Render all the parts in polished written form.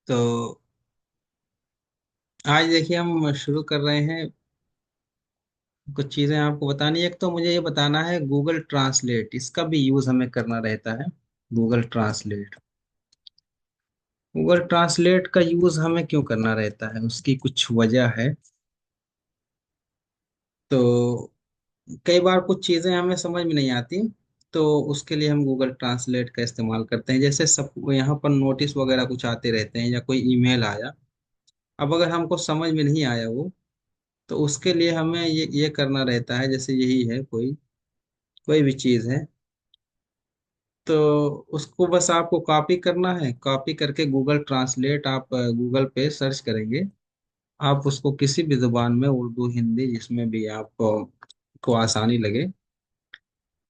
तो आज देखिए हम शुरू कर रहे हैं। कुछ चीजें आपको बतानी है। एक तो मुझे ये बताना है गूगल ट्रांसलेट, इसका भी यूज हमें करना रहता है। गूगल ट्रांसलेट, गूगल ट्रांसलेट का यूज हमें क्यों करना रहता है, उसकी कुछ वजह है। तो कई बार कुछ चीजें हमें समझ में नहीं आती, तो उसके लिए हम गूगल ट्रांसलेट का इस्तेमाल करते हैं। जैसे सब यहाँ पर नोटिस वगैरह कुछ आते रहते हैं या कोई ईमेल आया, अब अगर हमको समझ में नहीं आया वो, तो उसके लिए हमें ये करना रहता है। जैसे यही है, कोई कोई भी चीज है, तो उसको बस आपको कॉपी करना है। कॉपी करके गूगल ट्रांसलेट आप गूगल पे सर्च करेंगे, आप उसको किसी भी जुबान में, उर्दू हिंदी जिसमें भी आपको को आसानी लगे,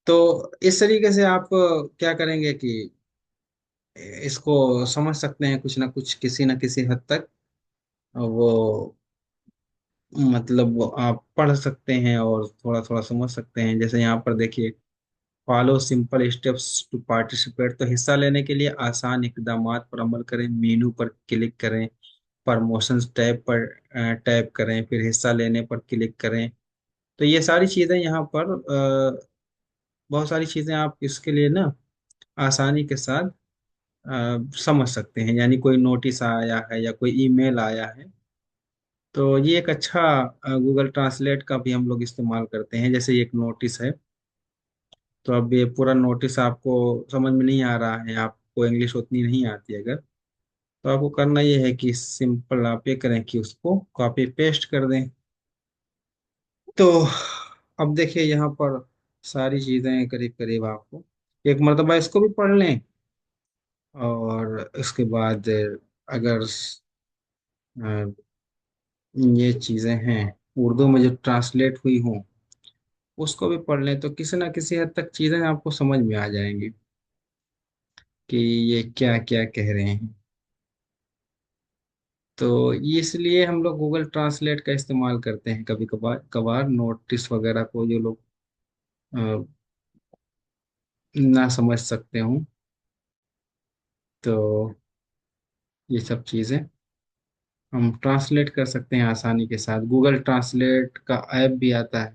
तो इस तरीके से आप क्या करेंगे कि इसको समझ सकते हैं कुछ ना कुछ, किसी न किसी हद तक। वो मतलब वो आप पढ़ सकते हैं और थोड़ा थोड़ा समझ सकते हैं। जैसे यहाँ पर देखिए, follow simple steps to participate, तो हिस्सा लेने के लिए आसान इकदामात पर अमल करें। मेनू पर क्लिक करें, प्रमोशंस टैब पर टैप करें, फिर हिस्सा लेने पर क्लिक करें। तो ये सारी चीज़ें यहाँ पर बहुत सारी चीज़ें आप इसके लिए ना आसानी के साथ समझ सकते हैं। यानी कोई नोटिस आया है या कोई ईमेल आया है, तो ये एक अच्छा गूगल ट्रांसलेट का भी हम लोग इस्तेमाल करते हैं। जैसे ये एक नोटिस है, तो अब ये पूरा नोटिस आपको समझ में नहीं आ रहा है, आपको इंग्लिश उतनी नहीं आती अगर, तो आपको करना ये है कि सिंपल आप ये करें कि उसको कॉपी पेस्ट कर दें। तो अब देखिए यहाँ पर सारी चीजें करीब करीब आपको एक मरतबा इसको भी पढ़ लें, और इसके बाद अगर ये चीजें हैं उर्दू में जो ट्रांसलेट हुई हों, उसको भी पढ़ लें, तो किसी ना किसी हद तक चीजें आपको समझ में आ जाएंगी कि ये क्या क्या कह रहे हैं। तो इसलिए हम लोग गूगल ट्रांसलेट का इस्तेमाल करते हैं कभी कभार कभार नोटिस वगैरह को, जो लोग अ, ना समझ सकते हों, तो ये सब चीज़ें हम ट्रांसलेट कर सकते हैं आसानी के साथ। गूगल ट्रांसलेट का ऐप भी आता है,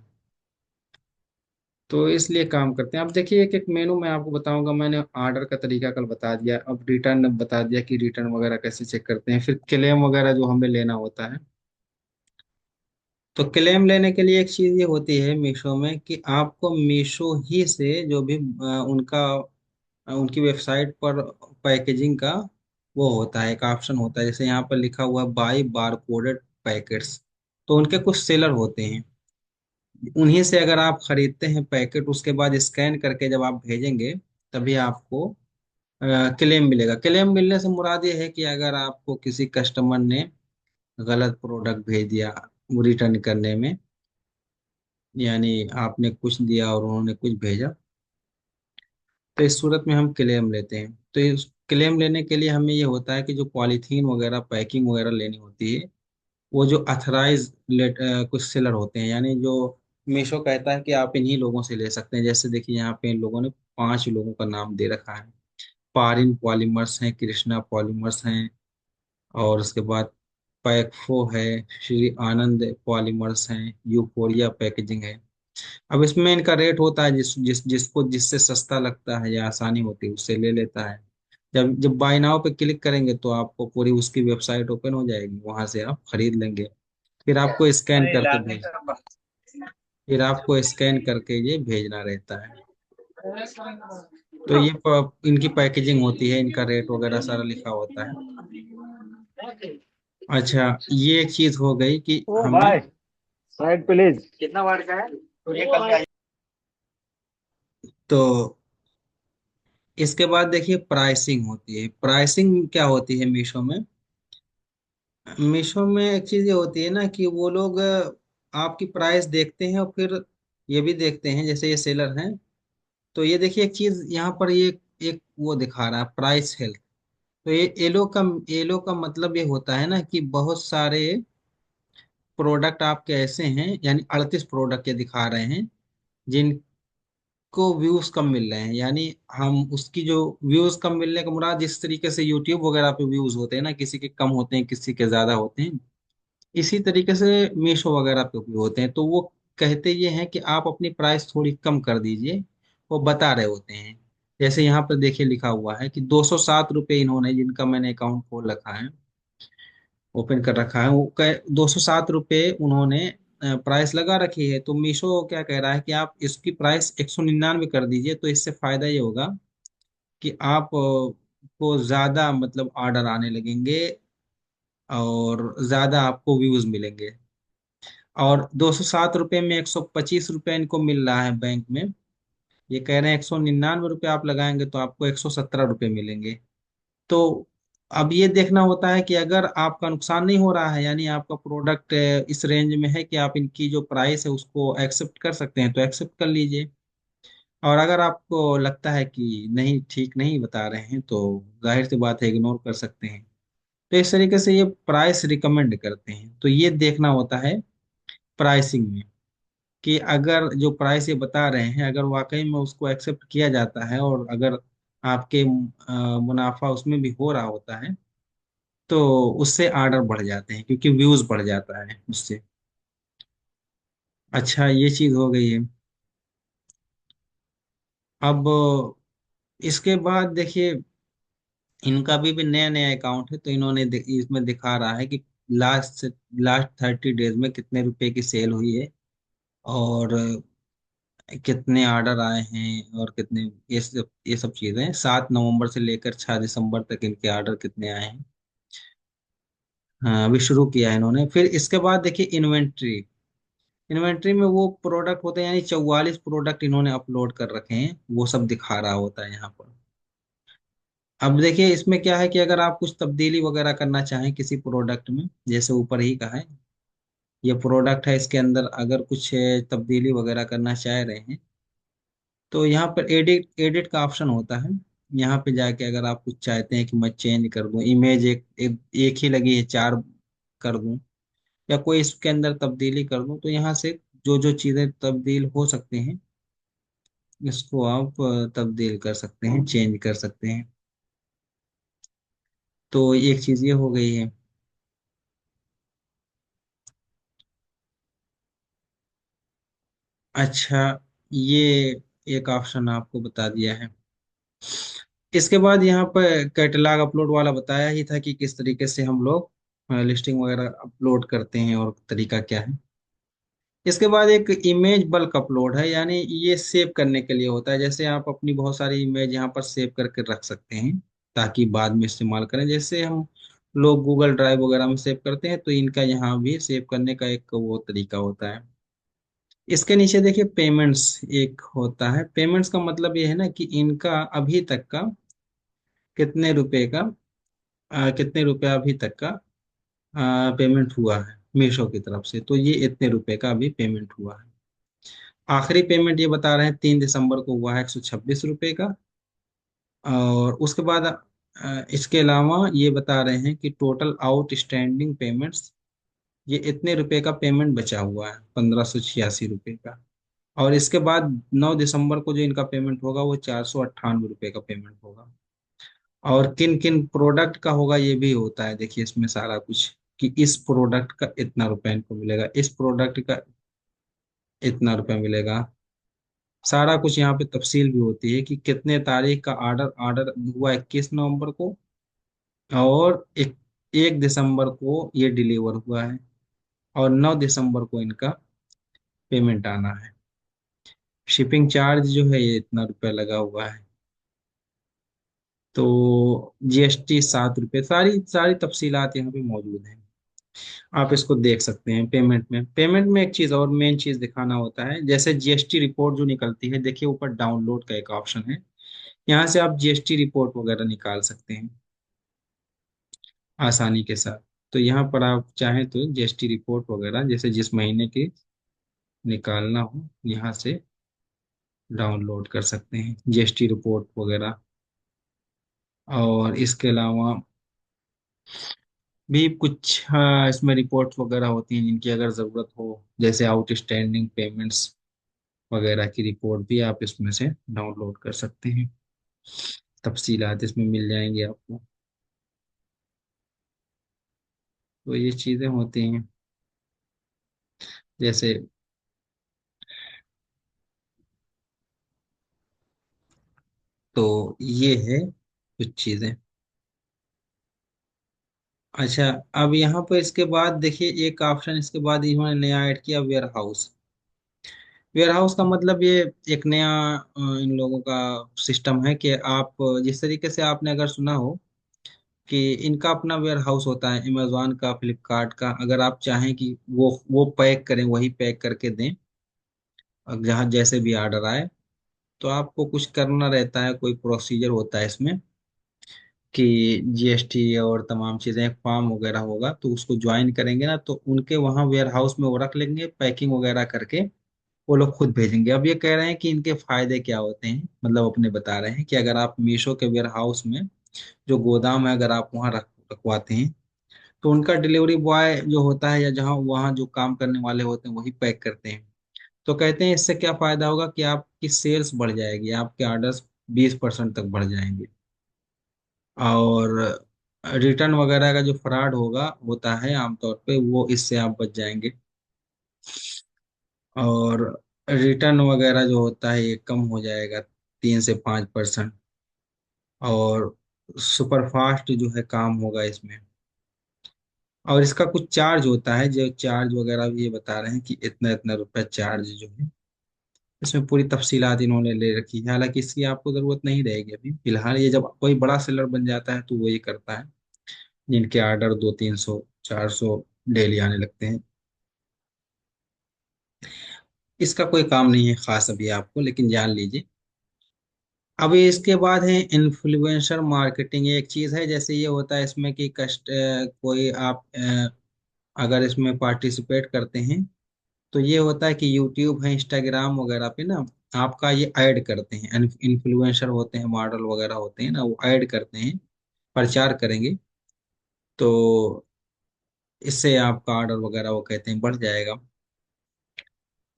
तो इसलिए काम करते हैं। अब देखिए एक एक मेनू मैं आपको बताऊंगा। मैंने ऑर्डर का तरीका कल बता दिया, अब रिटर्न बता दिया कि रिटर्न वगैरह कैसे चेक करते हैं, फिर क्लेम वगैरह जो हमें लेना होता है। तो क्लेम लेने के लिए एक चीज ये होती है मीशो में कि आपको मीशो ही से जो भी उनकी वेबसाइट पर पैकेजिंग का वो होता है, एक ऑप्शन होता है। जैसे यहाँ पर लिखा हुआ है बाई बार कोडेड पैकेट्स, तो उनके कुछ सेलर होते हैं, उन्हीं से अगर आप खरीदते हैं पैकेट, उसके बाद स्कैन करके जब आप भेजेंगे, तभी आपको क्लेम मिलेगा। क्लेम मिलने से मुराद ये है कि अगर आपको किसी कस्टमर ने गलत प्रोडक्ट भेज दिया वो रिटर्न करने में, यानी आपने कुछ दिया और उन्होंने कुछ भेजा, तो इस सूरत में हम क्लेम लेते हैं। तो इस क्लेम लेने के लिए हमें ये होता है कि जो पॉलीथीन वगैरह पैकिंग वगैरह लेनी होती है, वो जो अथराइज कुछ सेलर होते हैं, यानी जो मीशो कहता है कि आप इन्हीं लोगों से ले सकते हैं। जैसे देखिए यहाँ पे इन लोगों ने 5 लोगों का नाम दे रखा है। पारिन पॉलीमर्स हैं, कृष्णा पॉलीमर्स हैं, और उसके बाद पैकफो है, श्री आनंद पॉलीमर्स हैं, यूफोरिया पैकेजिंग है। अब इसमें इनका रेट होता है, जिसको जिससे सस्ता लगता है या आसानी होती है उससे ले लेता है। जब जब बाय नाउ पे क्लिक करेंगे तो आपको पूरी उसकी वेबसाइट ओपन हो जाएगी, वहां से आप खरीद लेंगे। फिर आपको स्कैन करके भेज फिर आपको स्कैन करके ये भेजना रहता है। तो ये इनकी पैकेजिंग होती है, इनका रेट वगैरह सारा लिखा होता है। अच्छा, ये एक चीज हो गई कि ओ हमें, भाई, साइड प्लीज। कितना वाट का है? तो इसके बाद देखिए प्राइसिंग होती है। प्राइसिंग क्या होती है मीशो में? मीशो में एक चीज ये होती है ना कि वो लोग आपकी प्राइस देखते हैं, और फिर ये भी देखते हैं, जैसे ये सेलर हैं, तो ये देखिए एक चीज यहाँ पर ये एक वो दिखा रहा है प्राइस हेल्थ। तो ये एलो का मतलब ये होता है ना कि बहुत सारे प्रोडक्ट आपके ऐसे हैं, यानी 38 प्रोडक्ट ये दिखा रहे हैं, जिन को व्यूज कम मिल रहे हैं, यानी हम उसकी जो व्यूज कम मिलने का मुराद, जिस तरीके से यूट्यूब वगैरह पे व्यूज होते हैं ना, किसी के कम होते हैं किसी के ज्यादा होते हैं, इसी तरीके से मीशो वगैरह पे भी होते हैं। तो वो कहते ये हैं कि आप अपनी प्राइस थोड़ी कम कर दीजिए, वो बता रहे होते हैं। जैसे यहाँ पर देखिए लिखा हुआ है कि 207 रुपये इन्होंने, जिनका मैंने अकाउंट खोल रखा है, ओपन कर रखा है, वो 207 रुपये उन्होंने प्राइस लगा रखी है। तो मीशो क्या कह रहा है कि आप इसकी प्राइस 199 कर दीजिए, तो इससे फायदा ये होगा कि आप को ज्यादा मतलब ऑर्डर आने लगेंगे और ज्यादा आपको व्यूज मिलेंगे। और 207 रुपये में 125 रुपये इनको मिल रहा है बैंक में। ये कह रहे हैं 199 रुपये आप लगाएंगे तो आपको 117 रुपये मिलेंगे। तो अब ये देखना होता है कि अगर आपका नुकसान नहीं हो रहा है, यानी आपका प्रोडक्ट इस रेंज में है कि आप इनकी जो प्राइस है उसको एक्सेप्ट कर सकते हैं, तो एक्सेप्ट कर लीजिए। और अगर आपको लगता है कि नहीं, ठीक नहीं बता रहे हैं, तो जाहिर सी बात है इग्नोर कर सकते हैं। तो इस तरीके से ये प्राइस रिकमेंड करते हैं। तो ये देखना होता है प्राइसिंग में कि अगर जो प्राइस ये बता रहे हैं, अगर वाकई में उसको एक्सेप्ट किया जाता है और अगर आपके मुनाफा उसमें भी हो रहा होता है, तो उससे ऑर्डर बढ़ जाते हैं क्योंकि व्यूज बढ़ जाता है उससे। अच्छा, ये चीज हो गई है। अब इसके बाद देखिए, इनका भी नया नया अकाउंट है, तो इन्होंने इसमें दिखा रहा है कि लास्ट 30 डेज में कितने रुपए की सेल हुई है, और कितने ऑर्डर आए हैं, और कितने, ये सब चीजें 7 नवंबर से लेकर 6 दिसंबर तक इनके ऑर्डर कितने आए हैं। हाँ, अभी शुरू किया है इन्होंने। फिर इसके बाद देखिए इन्वेंट्री। इन्वेंट्री में वो प्रोडक्ट होते हैं, यानी 44 प्रोडक्ट इन्होंने अपलोड कर रखे हैं, वो सब दिखा रहा होता है यहाँ पर। अब देखिए इसमें क्या है कि अगर आप कुछ तब्दीली वगैरह करना चाहें किसी प्रोडक्ट में, जैसे ऊपर ही कहा है, ये प्रोडक्ट है, इसके अंदर अगर कुछ तब्दीली वगैरह करना चाह रहे हैं, तो यहाँ पर एडिट एडिट का ऑप्शन होता है। यहाँ पे जाके अगर आप कुछ चाहते हैं कि मैं चेंज कर दूं, इमेज एक ही लगी है, 4 कर दूं, या कोई इसके अंदर तब्दीली कर दूं, तो यहाँ से जो जो चीजें तब्दील हो सकती हैं, इसको आप तब्दील कर सकते हैं, चेंज कर सकते हैं। तो एक चीज ये हो गई है। अच्छा, ये एक ऑप्शन आपको बता दिया है। इसके बाद यहाँ पर कैटलॉग अपलोड वाला बताया ही था कि किस तरीके से हम लोग लिस्टिंग वगैरह अपलोड करते हैं और तरीका क्या है। इसके बाद एक इमेज बल्क अपलोड है, यानी ये सेव करने के लिए होता है। जैसे आप अपनी बहुत सारी इमेज यहाँ पर सेव करके रख सकते हैं ताकि बाद में इस्तेमाल करें, जैसे हम लोग गूगल ड्राइव वगैरह में सेव करते हैं, तो इनका यहाँ भी सेव करने का एक वो तरीका होता है। इसके नीचे देखिए पेमेंट्स एक होता है। पेमेंट्स का मतलब ये है ना कि इनका अभी तक का कितने रुपए का कितने रुपया अभी तक का पेमेंट हुआ है मीशो की तरफ से, तो ये इतने रुपए का अभी पेमेंट हुआ है। आखिरी पेमेंट ये बता रहे हैं 3 दिसंबर को हुआ है 126 रुपये का। और उसके बाद इसके अलावा ये बता रहे हैं कि टोटल आउटस्टैंडिंग पेमेंट्स, ये इतने रुपए का पेमेंट बचा हुआ है, 1586 रुपये का। और इसके बाद 9 दिसंबर को जो इनका पेमेंट होगा वो 498 रुपये का पेमेंट होगा। और किन किन प्रोडक्ट का होगा ये भी होता है, देखिए इसमें सारा कुछ, कि इस प्रोडक्ट का इतना रुपया इनको मिलेगा, इस प्रोडक्ट का इतना रुपया मिलेगा। सारा कुछ यहाँ पे तफसील भी होती है कि कितने तारीख का ऑर्डर ऑर्डर हुआ 21 नवंबर को, और 1 दिसंबर को ये डिलीवर हुआ है, और 9 दिसंबर को इनका पेमेंट आना है। शिपिंग चार्ज जो है ये इतना रुपया लगा हुआ है। तो जीएसटी 7 रुपये, सारी सारी तफसीलात यहाँ पे मौजूद हैं। आप इसको देख सकते हैं। पेमेंट में एक चीज़ और मेन चीज़ दिखाना होता है, जैसे जीएसटी रिपोर्ट जो निकलती है, देखिए ऊपर डाउनलोड का एक ऑप्शन है, यहाँ से आप जीएसटी रिपोर्ट वगैरह निकाल सकते हैं आसानी के साथ। तो यहाँ पर आप चाहें तो जीएसटी रिपोर्ट वगैरह जैसे जिस महीने की निकालना हो, यहाँ से डाउनलोड कर सकते हैं जीएसटी रिपोर्ट वगैरह। और इसके अलावा भी कुछ इसमें रिपोर्ट्स वगैरह होती हैं जिनकी अगर ज़रूरत हो, जैसे आउटस्टैंडिंग पेमेंट्स वगैरह की रिपोर्ट भी आप इसमें से डाउनलोड कर सकते हैं। तफसीलात इसमें मिल जाएंगी आपको। तो ये चीज़ें होती हैं। जैसे तो ये है कुछ चीज़ें। अच्छा, अब यहाँ पर इसके बाद देखिए एक ऑप्शन इसके बाद इन्होंने नया ऐड किया, वेयर हाउस। वेयर हाउस का मतलब ये एक नया इन लोगों का सिस्टम है कि आप जिस तरीके से आपने अगर सुना हो कि इनका अपना वेयर हाउस होता है, अमेजोन का, फ्लिपकार्ट का, अगर आप चाहें कि वो पैक करें, वही पैक करके दें, अब जहाँ जैसे भी ऑर्डर आए, तो आपको कुछ करना रहता है, कोई प्रोसीजर होता है इसमें कि जीएसटी और तमाम चीजें, फॉर्म वगैरह होगा, तो उसको ज्वाइन करेंगे ना, तो उनके वहाँ वेयर हाउस में वो रख लेंगे पैकिंग वगैरह करके, वो लोग खुद भेजेंगे। अब ये कह रहे हैं कि इनके फायदे क्या होते हैं, मतलब अपने बता रहे हैं कि अगर आप मीशो के वेयर हाउस में जो गोदाम है, अगर आप वहाँ रखवाते हैं, तो उनका डिलीवरी बॉय जो होता है या जहाँ वहाँ जो काम करने वाले होते हैं वही पैक करते हैं। तो कहते हैं इससे क्या फायदा होगा कि आपकी सेल्स बढ़ जाएगी, आपके ऑर्डर्स 20% तक बढ़ जाएंगे। और रिटर्न वगैरह का जो फ्रॉड होगा होता है आमतौर पे, वो इससे आप बच जाएंगे। और रिटर्न वगैरह जो होता है ये कम हो जाएगा, 3 से 5%। और सुपर फास्ट जो है काम होगा इसमें। और इसका कुछ चार्ज होता है, जो चार्ज वगैरह भी ये बता रहे हैं कि इतना इतना रुपया चार्ज जो है। इसमें पूरी तफसीलात इन्होंने ले रखी है, हालांकि इसकी आपको जरूरत नहीं रहेगी अभी फिलहाल। ये जब कोई बड़ा सेलर बन जाता है तो वो ये करता है, जिनके ऑर्डर 200, 300, 400 डेली आने लगते हैं। इसका कोई काम नहीं है खास अभी आपको, लेकिन जान लीजिए। अभी इसके बाद है इन्फ्लुएंसर मार्केटिंग। एक चीज है, जैसे ये होता है इसमें कि कोई आप अगर इसमें पार्टिसिपेट करते हैं, तो ये होता है कि यूट्यूब है, इंस्टाग्राम वगैरह पे ना आपका ये ऐड करते हैं। इन्फ्लुएंसर होते हैं, मॉडल वगैरह होते हैं ना, वो ऐड करते हैं, प्रचार करेंगे। तो इससे आपका ऑर्डर वगैरह वो कहते हैं बढ़ जाएगा।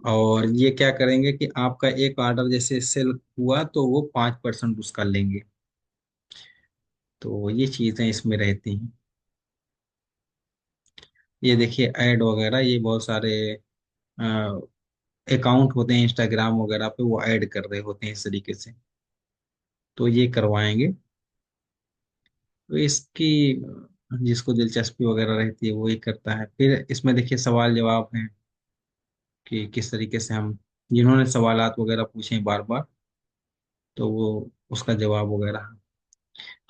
और ये क्या करेंगे कि आपका एक ऑर्डर जैसे सेल हुआ तो वो 5% उसका लेंगे। तो ये चीजें इसमें रहती हैं। ये देखिए ऐड वगैरह, ये बहुत सारे अकाउंट होते हैं इंस्टाग्राम वगैरह पे, वो ऐड कर रहे होते हैं इस तरीके से। तो ये करवाएंगे। तो इसकी जिसको दिलचस्पी वगैरह रहती है वो ही करता है। फिर इसमें देखिए सवाल जवाब हैं कि किस तरीके से हम, जिन्होंने सवालात वगैरह पूछे बार बार, तो वो उसका जवाब वगैरह।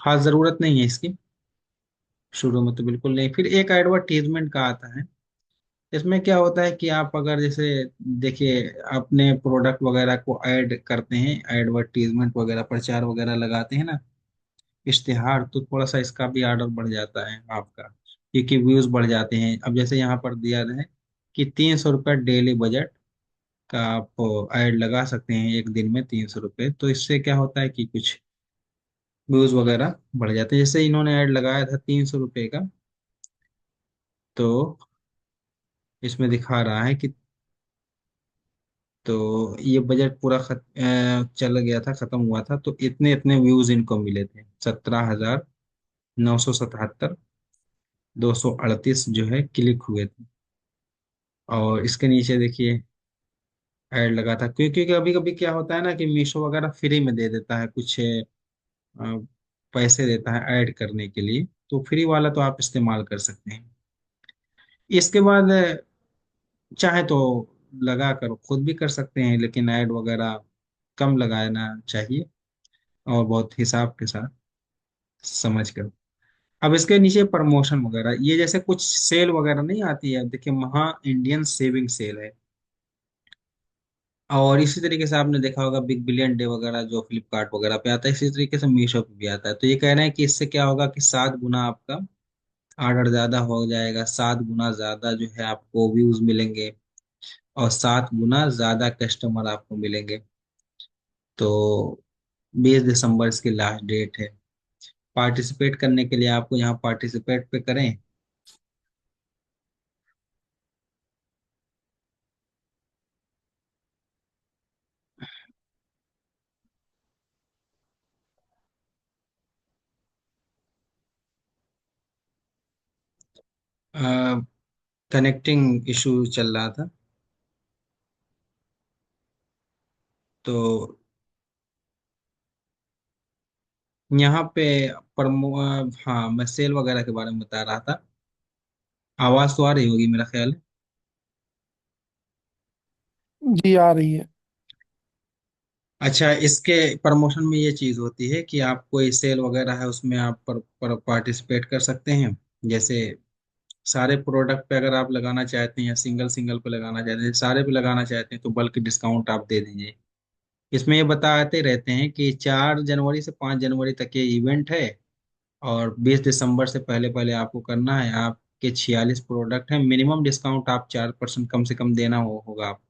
खास जरूरत नहीं है इसकी, शुरू में तो बिल्कुल नहीं। फिर एक एडवर्टीजमेंट का आता है। इसमें क्या होता है कि आप अगर जैसे देखिए अपने प्रोडक्ट वगैरह को ऐड करते हैं, एडवर्टीजमेंट वगैरह, प्रचार वगैरह लगाते हैं ना, इश्तिहार, तो थोड़ा सा इसका भी ऑर्डर बढ़ जाता है आपका, क्योंकि व्यूज बढ़ जाते हैं। अब जैसे यहाँ पर दिया है कि 300 रुपये डेली बजट का आप ऐड लगा सकते हैं एक दिन में, 300 रुपये। तो इससे क्या होता है कि कुछ व्यूज वगैरह बढ़ जाते हैं। जैसे इन्होंने ऐड लगाया था 300 रुपये का, तो इसमें दिखा रहा है कि, तो ये बजट पूरा चल गया था, खत्म हुआ था, तो इतने इतने व्यूज इनको मिले थे, 17,977, 238 जो है क्लिक हुए थे। और इसके नीचे देखिए ऐड लगा था, क्योंकि कभी कभी क्या होता है ना कि मीशो वगैरह फ्री में दे देता है कुछ, पैसे देता है ऐड करने के लिए। तो फ्री वाला तो आप इस्तेमाल कर सकते हैं। इसके बाद चाहे तो लगा कर खुद भी कर सकते हैं, लेकिन ऐड वगैरह कम लगाना चाहिए, और बहुत हिसाब के साथ समझ कर। अब इसके नीचे प्रमोशन वगैरह, ये जैसे कुछ सेल वगैरह नहीं आती है, अब देखिए महा इंडियन सेविंग सेल है। और इसी तरीके से आपने देखा होगा बिग बिलियन डे वगैरह जो फ्लिपकार्ट वगैरह पे आता है, इसी तरीके से मीशो पे भी आता है। तो ये कह रहे हैं कि इससे क्या होगा कि 7 गुना आपका ऑर्डर ज्यादा हो जाएगा, 7 गुना ज्यादा जो है आपको व्यूज मिलेंगे, और 7 गुना ज्यादा कस्टमर आपको मिलेंगे। तो 20 दिसंबर इसकी लास्ट डेट है। पार्टिसिपेट करने के लिए आपको यहाँ पार्टिसिपेट पे करें। कनेक्टिंग इशू चल रहा था। तो यहाँ पे हाँ, मैं सेल वगैरह के बारे में बता रहा था। आवाज तो आ रही होगी मेरा ख्याल है। जी आ रही है। अच्छा, इसके प्रमोशन में ये चीज होती है कि आप कोई सेल वगैरह है उसमें आप पर पार्टिसिपेट कर सकते हैं। जैसे सारे प्रोडक्ट पे अगर आप लगाना चाहते हैं या सिंगल सिंगल पे लगाना चाहते हैं, सारे पे लगाना चाहते हैं, तो बल्क डिस्काउंट आप दे दीजिए। इसमें ये बताते रहते हैं कि 4 जनवरी से 5 जनवरी तक ये इवेंट है, और 20 दिसंबर से पहले पहले आपको करना है। आपके 46 प्रोडक्ट हैं, मिनिमम डिस्काउंट आप 4% कम से कम देना होगा आपको।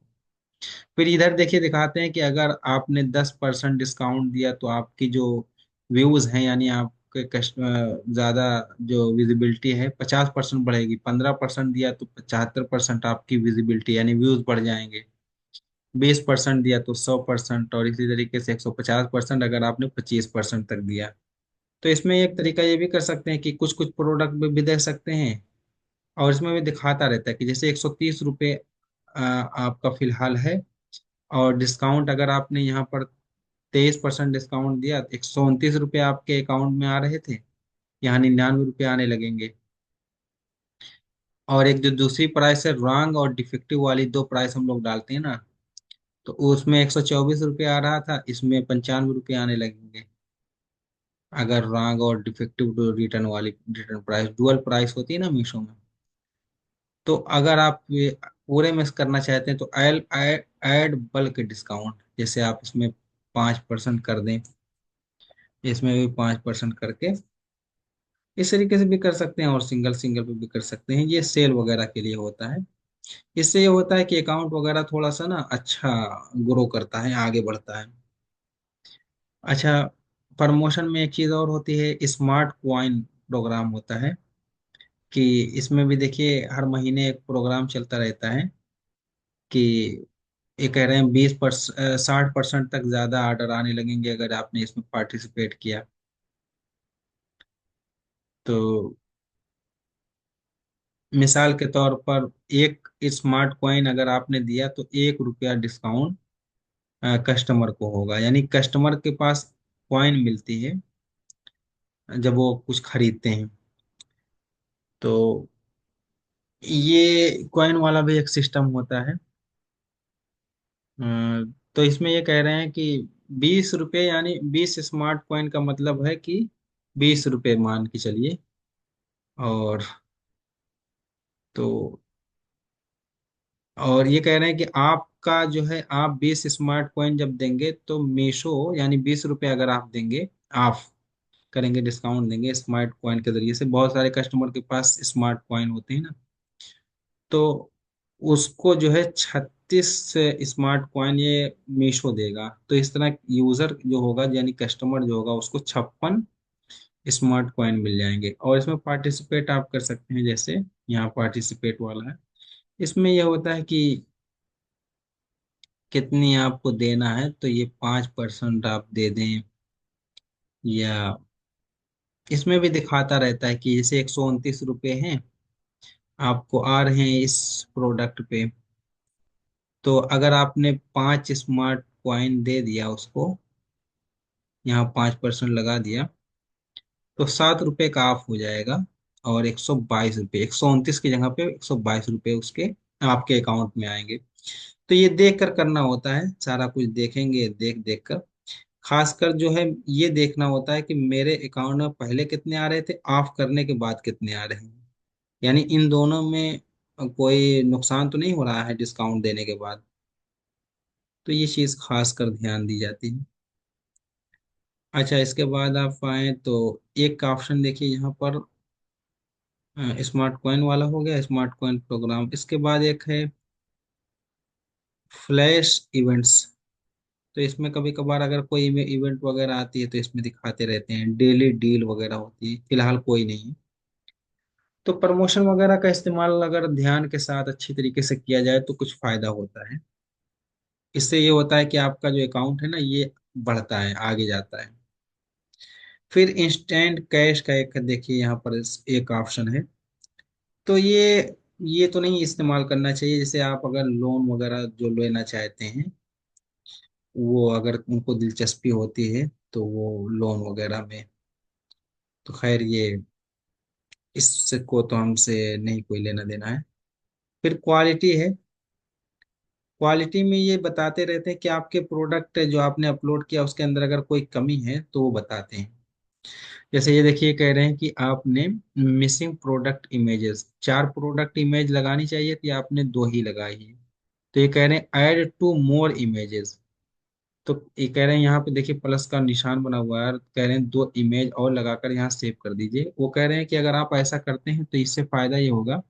फिर इधर देखिए, दिखाते हैं कि अगर आपने 10% डिस्काउंट दिया तो आपकी जो व्यूज हैं, यानी आपके कस्टमर ज्यादा जो विजिबिलिटी है, 50% बढ़ेगी। 15% दिया तो 75% आपकी विजिबिलिटी यानी व्यूज बढ़ जाएंगे। 20% दिया तो 100%, और इसी तरीके से 150% अगर आपने 25% तक दिया। तो इसमें एक तरीका ये भी कर सकते हैं कि कुछ कुछ प्रोडक्ट भी दे सकते हैं। और इसमें भी दिखाता रहता है कि जैसे 130 रुपये आपका फिलहाल है, और डिस्काउंट अगर आपने यहाँ पर 23% डिस्काउंट दिया तो 129 रुपये आपके अकाउंट में आ रहे थे, यहाँ 99 रुपये आने लगेंगे। और एक जो दूसरी प्राइस है रॉन्ग और डिफेक्टिव वाली, दो प्राइस हम लोग डालते हैं ना, तो उसमें 124 रुपये आ रहा था, इसमें 95 रुपये आने लगेंगे। अगर रॉन्ग और डिफेक्टिव रिटर्न वाली, रिटर्न प्राइस डुअल प्राइस होती है ना मीशो में। तो अगर आप ये पूरे में करना चाहते हैं तो ऐड बल्क डिस्काउंट, जैसे आप इसमें 5% कर दें, इसमें भी 5% करके इस तरीके से भी कर सकते हैं, और सिंगल सिंगल पे भी कर सकते हैं। ये सेल वगैरह के लिए होता है। इससे ये होता है कि अकाउंट वगैरह थोड़ा सा ना अच्छा ग्रो करता है, आगे बढ़ता है। अच्छा, प्रमोशन में एक चीज़ और होती है, स्मार्ट कॉइन प्रोग्राम होता है। कि इसमें भी देखिए हर महीने एक प्रोग्राम चलता रहता है कि ये कह रहे हैं 60% तक ज्यादा ऑर्डर आने लगेंगे अगर आपने इसमें पार्टिसिपेट किया। तो मिसाल के तौर पर एक स्मार्ट कॉइन अगर आपने दिया तो 1 रुपया डिस्काउंट कस्टमर को होगा, यानी कस्टमर के पास कॉइन मिलती है जब वो कुछ खरीदते हैं। तो ये कॉइन वाला भी एक सिस्टम होता है। अ, तो इसमें ये कह रहे हैं कि 20 रुपये, यानी 20 स्मार्ट कॉइन का मतलब है कि 20 रुपये मान के चलिए। और तो और ये कह रहे हैं कि आपका जो है, आप 20 स्मार्ट कॉइन जब देंगे तो मीशो, यानी 20 रुपये अगर आप देंगे, आप करेंगे, डिस्काउंट देंगे स्मार्ट कॉइन के जरिए से, बहुत सारे कस्टमर के पास स्मार्ट कॉइन होते हैं ना, तो उसको जो है 36 स्मार्ट कॉइन ये मीशो देगा। तो इस तरह यूजर जो होगा, यानी कस्टमर जो होगा, उसको 56 स्मार्ट कॉइन मिल जाएंगे। और इसमें पार्टिसिपेट आप कर सकते हैं, जैसे यहाँ पार्टिसिपेट वाला है। इसमें यह होता है कि कितनी आपको देना है, तो ये 5% आप दे दें, या इसमें भी दिखाता रहता है कि जैसे 129 रुपये हैं आपको आ रहे हैं इस प्रोडक्ट पे। तो अगर आपने 5 स्मार्ट कॉइन दे दिया उसको, यहाँ 5% लगा दिया, तो 7 रुपये का ऑफ हो जाएगा। और 122 रुपये, 129 की जगह पे 122 रुपये उसके आपके अकाउंट में आएंगे। तो ये देख कर करना होता है, सारा कुछ देखेंगे, देख देख कर। खासकर जो है ये देखना होता है कि मेरे अकाउंट में पहले कितने आ रहे थे, ऑफ करने के बाद कितने आ रहे हैं, यानी इन दोनों में कोई नुकसान तो नहीं हो रहा है डिस्काउंट देने के बाद। तो ये चीज़ खास कर ध्यान दी जाती है। अच्छा, इसके बाद आप आए तो एक का ऑप्शन देखिए यहाँ पर, स्मार्ट कॉइन वाला हो गया, स्मार्ट कॉइन प्रोग्राम। इसके बाद एक है फ्लैश इवेंट्स। तो इसमें कभी कभार अगर कोई इवेंट वगैरह आती है तो इसमें दिखाते रहते हैं, डेली डील वगैरह होती है, फिलहाल कोई नहीं है। तो प्रमोशन वगैरह का इस्तेमाल अगर ध्यान के साथ अच्छी तरीके से किया जाए तो कुछ फायदा होता है। इससे ये होता है कि आपका जो अकाउंट है ना, ये बढ़ता है, आगे जाता है। फिर इंस्टेंट कैश का एक देखिए यहाँ पर एक ऑप्शन है। तो ये तो नहीं इस्तेमाल करना चाहिए। जैसे आप अगर लोन वगैरह जो लेना चाहते हैं, वो अगर उनको दिलचस्पी होती है तो वो लोन वगैरह में, तो खैर ये इसको तो हमसे नहीं कोई लेना देना है। फिर क्वालिटी है। क्वालिटी में ये बताते रहते हैं कि आपके प्रोडक्ट जो आपने अपलोड किया उसके अंदर अगर कोई कमी है तो वो बताते हैं। जैसे ये देखिए, कह रहे हैं कि आपने missing product images, 4 product image लगानी चाहिए थी, आपने 2 ही लगाई है। तो ये कह रहे हैं ऐड टू मोर इमेजेस। तो ये कह रहे हैं यहाँ पे देखिए प्लस का निशान बना हुआ है, और कह रहे हैं 2 इमेज और लगाकर यहाँ सेव कर दीजिए। वो कह रहे हैं कि अगर आप ऐसा करते हैं तो इससे फायदा ये होगा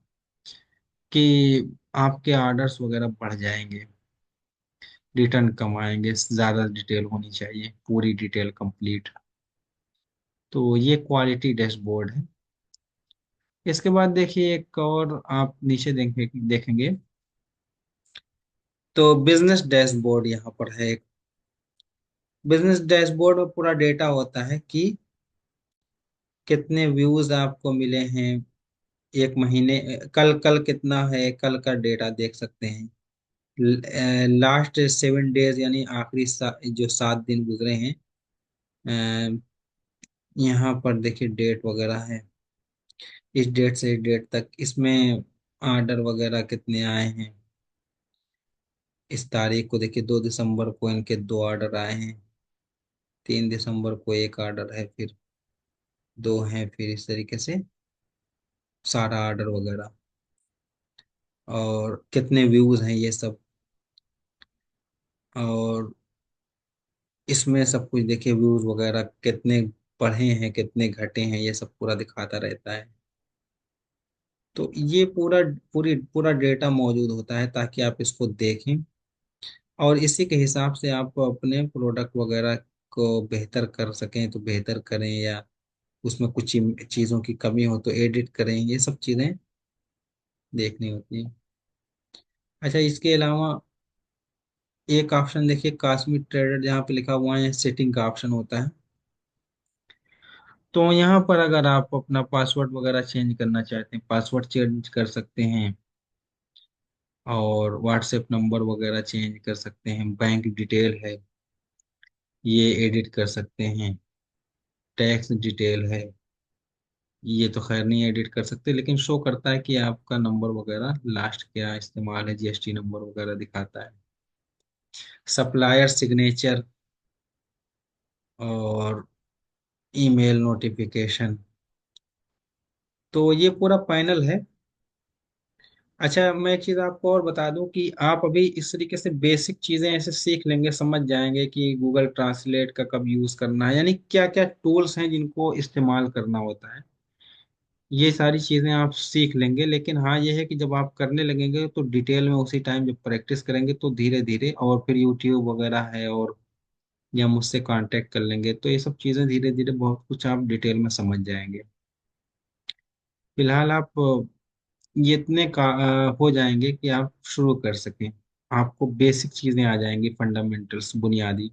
कि आपके ऑर्डर्स वगैरह बढ़ जाएंगे, रिटर्न कम आएंगे, ज्यादा डिटेल होनी चाहिए, पूरी डिटेल कंप्लीट। तो ये क्वालिटी डैशबोर्ड है। इसके बाद देखिए एक और आप नीचे देखेंगे तो बिजनेस डैशबोर्ड यहाँ पर है एक। बिजनेस डैशबोर्ड में पूरा डेटा होता है कि कितने व्यूज आपको मिले हैं एक महीने, कल कल कितना है, कल का डेटा देख सकते हैं। लास्ट 7 डेज यानी आखिरी जो 7 दिन गुजरे हैं, अ, यहाँ पर देखिए डेट वगैरह है, इस डेट से इस डेट तक। इसमें ऑर्डर वगैरह कितने आए हैं, इस तारीख को देखिए 2 दिसंबर को इनके 2 ऑर्डर आए हैं, 3 दिसंबर को एक ऑर्डर है, फिर 2 हैं, फिर इस तरीके से सारा ऑर्डर वगैरह, और कितने व्यूज हैं ये सब। और इसमें सब कुछ देखिए, व्यूज वगैरह कितने बढ़े हैं कितने घटे हैं, ये सब पूरा दिखाता रहता है। तो ये पूरा डेटा मौजूद होता है ताकि आप इसको देखें, और इसी के हिसाब से आप अपने प्रोडक्ट वगैरह को बेहतर कर सकें तो बेहतर करें, या उसमें कुछ चीज़ों की कमी हो तो एडिट करें, ये सब चीज़ें देखनी होती हैं। अच्छा, इसके अलावा एक ऑप्शन देखिए, काश्मीर ट्रेडर जहाँ पे लिखा हुआ है सेटिंग का ऑप्शन होता है। तो यहाँ पर अगर आप अपना पासवर्ड वगैरह चेंज करना चाहते हैं, पासवर्ड चेंज कर सकते हैं, और व्हाट्सएप नंबर वगैरह चेंज कर सकते हैं, बैंक डिटेल है ये एडिट कर सकते हैं, टैक्स डिटेल है, ये तो खैर नहीं एडिट कर सकते, लेकिन शो करता है कि आपका नंबर वगैरह लास्ट क्या इस्तेमाल है, जीएसटी नंबर वगैरह दिखाता है। सप्लायर सिग्नेचर और ईमेल नोटिफिकेशन, तो ये पूरा पैनल है। अच्छा, मैं एक चीज़ आपको और बता दूं कि आप अभी इस तरीके से बेसिक चीज़ें ऐसे सीख लेंगे, समझ जाएंगे कि गूगल ट्रांसलेट का कब यूज़ करना है, यानी क्या क्या टूल्स हैं जिनको इस्तेमाल करना होता है, ये सारी चीज़ें आप सीख लेंगे। लेकिन हाँ, ये है कि जब आप करने लगेंगे तो डिटेल में उसी टाइम जब प्रैक्टिस करेंगे तो धीरे धीरे, और फिर यूट्यूब वगैरह है, और या मुझसे कांटेक्ट कर लेंगे, तो ये सब चीज़ें धीरे धीरे बहुत कुछ आप डिटेल में समझ जाएंगे। फिलहाल आप ये इतने का हो जाएंगे कि आप शुरू कर सकें, आपको बेसिक चीजें आ जाएंगी, फंडामेंटल्स बुनियादी,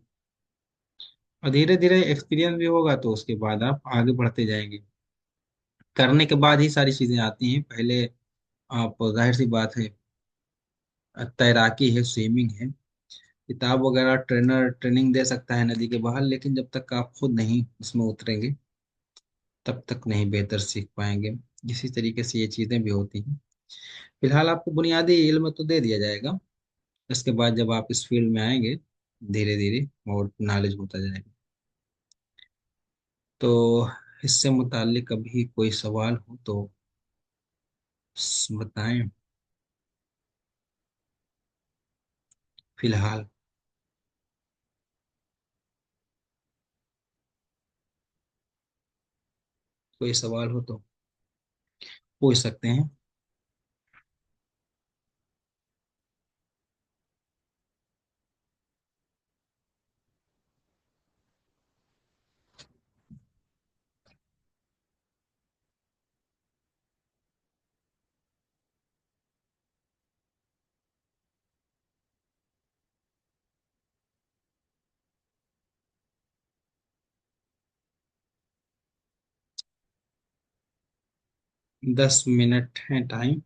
और धीरे धीरे एक्सपीरियंस भी होगा तो उसके बाद आप आगे बढ़ते जाएंगे। करने के बाद ही सारी चीजें आती हैं, पहले आप जाहिर सी बात है, तैराकी है, स्विमिंग है, किताब वगैरह ट्रेनर ट्रेनिंग दे सकता है नदी के बाहर, लेकिन जब तक आप खुद नहीं उसमें उतरेंगे तब तक नहीं बेहतर सीख पाएंगे। इसी तरीके से ये चीजें भी होती हैं। फिलहाल आपको बुनियादी इल्म तो दे दिया जाएगा, इसके बाद जब आप इस फील्ड में आएंगे धीरे धीरे और नॉलेज होता जाएगा। तो इससे मुताल्लिक अभी कोई सवाल हो तो बताएं। फिलहाल कोई सवाल हो तो पूछ सकते हैं। 10 मिनट है टाइम।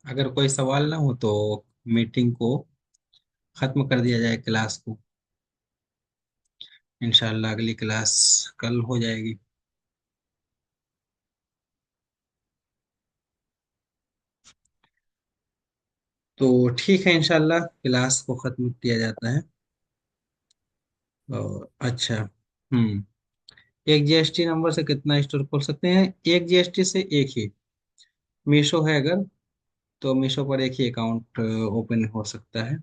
अगर कोई सवाल ना हो तो मीटिंग को खत्म कर दिया जाए, क्लास को। इंशाल्लाह अगली क्लास कल हो जाएगी। तो ठीक है, इंशाल्लाह क्लास को खत्म किया जाता है। और अच्छा। एक जीएसटी नंबर से कितना स्टोर खोल सकते हैं? एक जीएसटी से एक ही। मीशो है अगर, तो मीशो पर एक ही अकाउंट ओपन हो सकता है।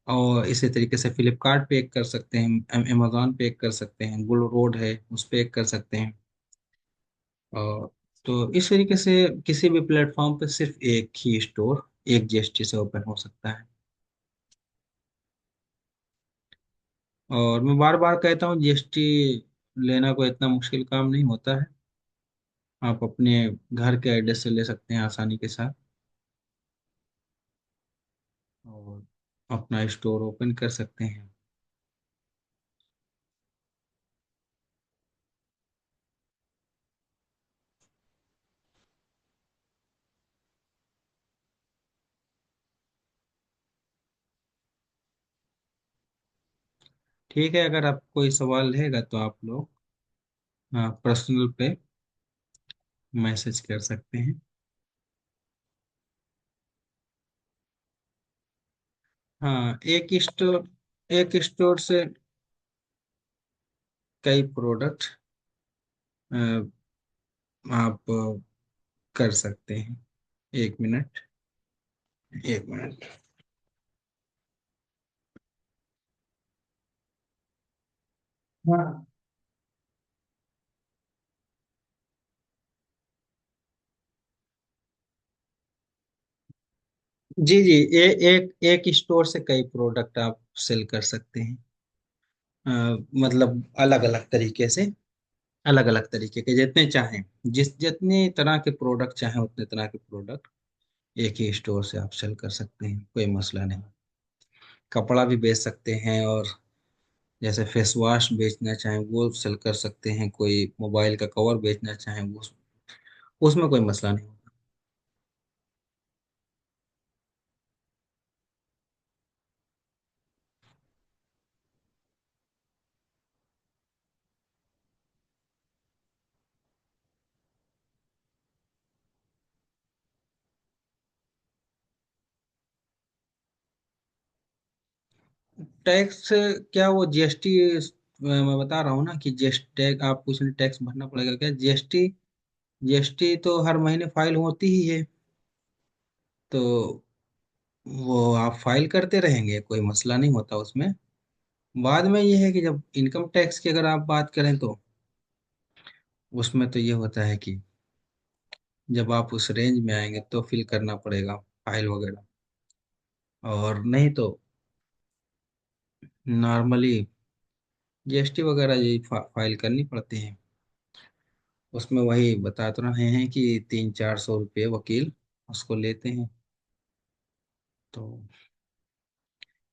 और इसी तरीके से फ्लिपकार्ट पे एक कर सकते हैं, अमेजोन पे एक कर सकते हैं, गुल रोड है उस पे एक कर सकते हैं। और तो इस तरीके से किसी भी प्लेटफॉर्म पे सिर्फ एक ही स्टोर एक जीएसटी से ओपन हो सकता है। और मैं बार बार कहता हूँ, जीएसटी लेना कोई इतना मुश्किल काम नहीं होता है। आप अपने घर के एड्रेस से ले सकते हैं आसानी के साथ, और अपना स्टोर ओपन कर सकते हैं। ठीक है, अगर आप कोई सवाल रहेगा तो आप लोग पर्सनल पे मैसेज कर सकते हैं। हाँ, एक स्टोर से कई प्रोडक्ट आप कर सकते हैं। 1 मिनट, 1 मिनट। हाँ, जी जी, एक स्टोर से कई प्रोडक्ट आप सेल कर सकते हैं। अ, मतलब अलग अलग तरीके से, अलग अलग तरीके के जितने चाहें, जितने तरह के प्रोडक्ट चाहें उतने तरह के प्रोडक्ट एक ही स्टोर से आप सेल कर सकते हैं, कोई मसला नहीं। कपड़ा भी बेच सकते हैं, और जैसे फेस वॉश बेचना चाहें वो सेल कर सकते हैं, कोई मोबाइल का कवर बेचना चाहें वो, उसमें कोई मसला नहीं। टैक्स क्या, वो जीएसटी मैं बता रहा हूँ ना कि जीएसटी टैक्स, आप कुछ नहीं, टैक्स भरना पड़ेगा क्या? जीएसटी, जीएसटी तो हर महीने फाइल होती ही है। तो वो आप फाइल करते रहेंगे, कोई मसला नहीं होता उसमें। बाद में ये है कि जब इनकम टैक्स की अगर आप बात करें तो उसमें तो ये होता है कि जब आप उस रेंज में आएंगे तो फिल करना पड़ेगा फाइल वगैरह। और नहीं तो नॉर्मली जीएसटी वगैरह ये फाइल करनी पड़ती है। उसमें वही बता तो रहे हैं कि 300-400 रुपये वकील उसको लेते हैं। तो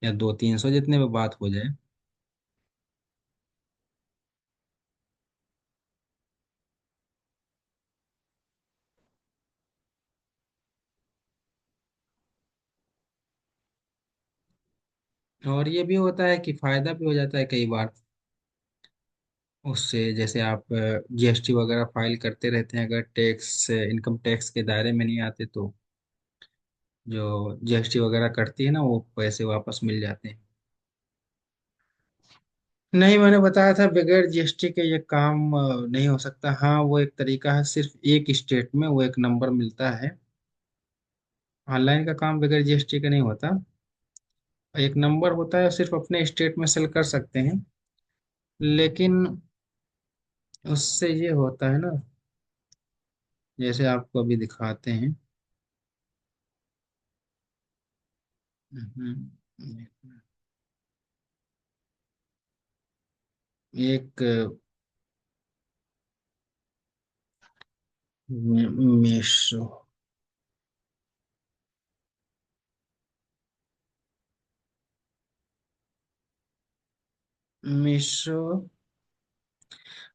या 200-300 जितने में बात हो जाए। और ये भी होता है कि फायदा भी हो जाता है कई बार उससे। जैसे आप जीएसटी वगैरह फाइल करते रहते हैं, अगर टैक्स, इनकम टैक्स के दायरे में नहीं आते तो जो जीएसटी वगैरह कटती है ना, वो पैसे वापस मिल जाते हैं। नहीं, मैंने बताया था बगैर जीएसटी के ये काम नहीं हो सकता। हाँ, वो एक तरीका है, सिर्फ एक स्टेट में वो एक नंबर मिलता है। ऑनलाइन का काम बगैर जीएसटी के नहीं होता। एक नंबर होता है, सिर्फ अपने स्टेट में सेल कर सकते हैं। लेकिन उससे ये होता है ना, जैसे आपको अभी दिखाते हैं। हम्म, एक मीशो। मीशो।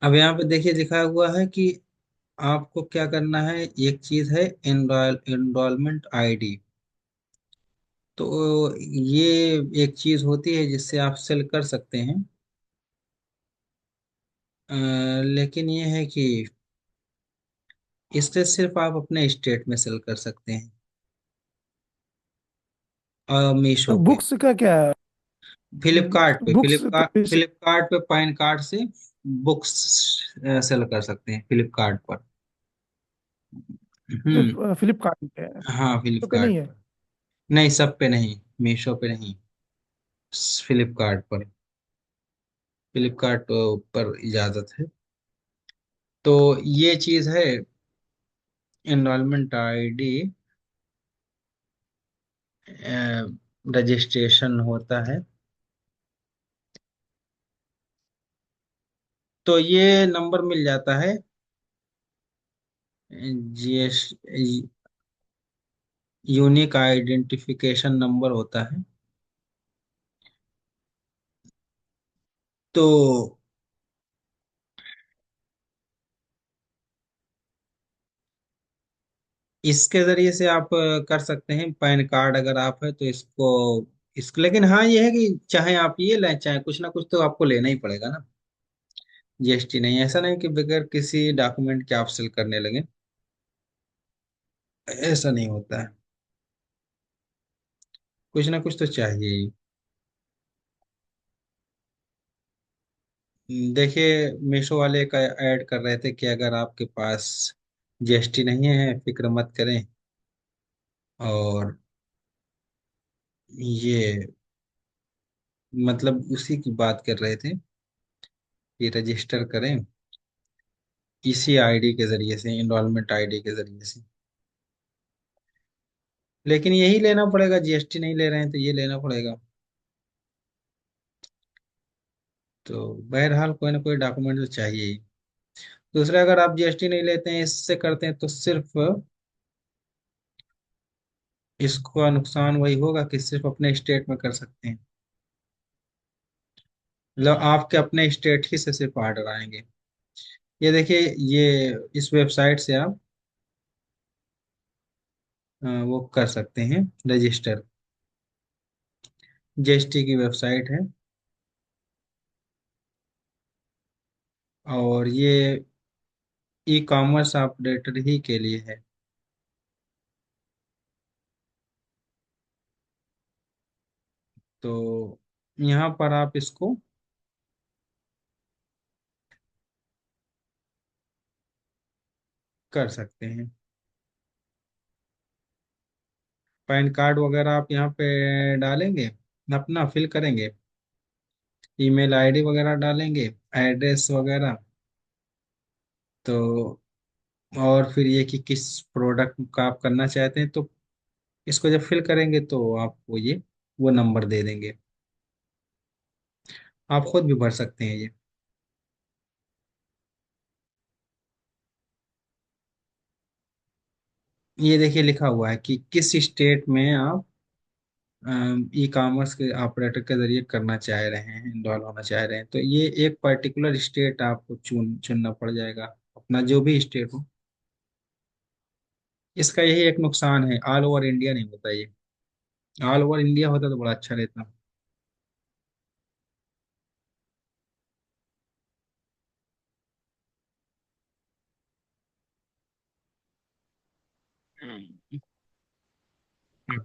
अब यहाँ पे देखिए लिखा हुआ है कि आपको क्या करना है। एक चीज है एनरोलमेंट आईडी। तो ये एक चीज होती है जिससे आप सेल कर सकते हैं। लेकिन ये है कि इससे सिर्फ आप अपने स्टेट में सेल कर सकते हैं तो मीशो पे। बुक्स का क्या है? फ्लिपकार्ट पे बुक्स तो फ्लिपकार्ट जैसे फ्लिपकार्ट पे पैन कार्ड से बुक्स सेल कर सकते हैं फ्लिपकार्ट पर। हम्म। सिर्फ फ्लिपकार्ट पे है, हाँ तो पे फ्लिपकार्ट नहीं है? पर। नहीं, सब पे नहीं। मीशो पे नहीं, फ्लिपकार्ट पर। फ्लिपकार्ट पर इजाजत है। तो ये चीज है, एनरोलमेंट आईडी रजिस्ट्रेशन होता है। तो ये नंबर मिल जाता है। जीएस यूनिक आइडेंटिफिकेशन नंबर होता है। तो इसके जरिए से आप कर सकते हैं। पैन कार्ड अगर आप है तो इसको लेकिन हाँ ये है कि चाहे आप ये लें चाहे कुछ ना कुछ तो आपको लेना ही पड़ेगा ना। जीएसटी नहीं, ऐसा नहीं कि बगैर किसी डॉक्यूमेंट के आप सेल करने लगे। ऐसा नहीं होता है। कुछ ना कुछ तो चाहिए ही। देखिए, मीशो वाले का ऐड कर रहे थे कि अगर आपके पास जीएसटी नहीं है फिक्र मत करें। और ये मतलब उसी की बात कर रहे थे कि रजिस्टर करें इसी आईडी के जरिए से, इनरोलमेंट आईडी के जरिए से। लेकिन यही लेना पड़ेगा, जीएसटी नहीं ले रहे हैं तो ये लेना पड़ेगा। तो बहरहाल कोई ना कोई डॉक्यूमेंट तो चाहिए ही। दूसरा, अगर आप जीएसटी नहीं लेते हैं इससे करते हैं तो सिर्फ इसका नुकसान वही होगा कि सिर्फ अपने स्टेट में कर सकते हैं। मतलब आपके अपने स्टेट ही से सिर्फ ऑर्डर आएंगे। ये देखिए, ये इस वेबसाइट से आप वो कर सकते हैं रजिस्टर। जीएसटी की वेबसाइट है। और ये ई कॉमर्स ऑपरेटर ही के लिए है। तो यहाँ पर आप इसको कर सकते हैं। पैन कार्ड वगैरह आप यहाँ पे डालेंगे, अपना फिल करेंगे, ईमेल आईडी वगैरह डालेंगे, एड्रेस वगैरह। तो और फिर ये कि किस प्रोडक्ट का आप करना चाहते हैं, तो इसको जब फिल करेंगे तो आपको ये वो नंबर दे देंगे। आप खुद भी भर सकते हैं ये। ये देखिए लिखा हुआ है कि किस स्टेट में आप ई कॉमर्स के ऑपरेटर के जरिए करना चाह रहे हैं, इनरोल होना चाह रहे हैं। तो ये एक पर्टिकुलर स्टेट आपको चुनना पड़ जाएगा, अपना जो भी स्टेट हो। इसका यही एक नुकसान है, ऑल ओवर इंडिया नहीं होता ये। ऑल ओवर इंडिया होता तो बड़ा अच्छा रहता।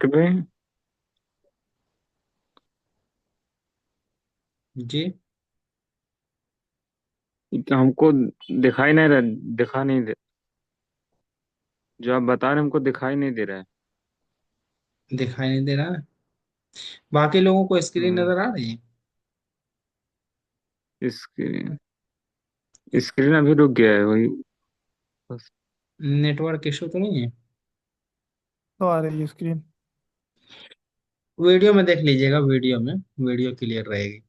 में जी। हमको दिखाई नहीं रहा, दिखा नहीं दे। जो आप बता रहे हैं हमको दिखाई नहीं दे रहा है। दिखाई नहीं दे रहा। बाकी लोगों को स्क्रीन हम्म, नजर आ रही है। स्क्रीन स्क्रीन अभी रुक गया है वही बस। नेटवर्क इशू तो नहीं है। तो आ रही है स्क्रीन। वीडियो में देख लीजिएगा, वीडियो में वीडियो क्लियर रहेगी।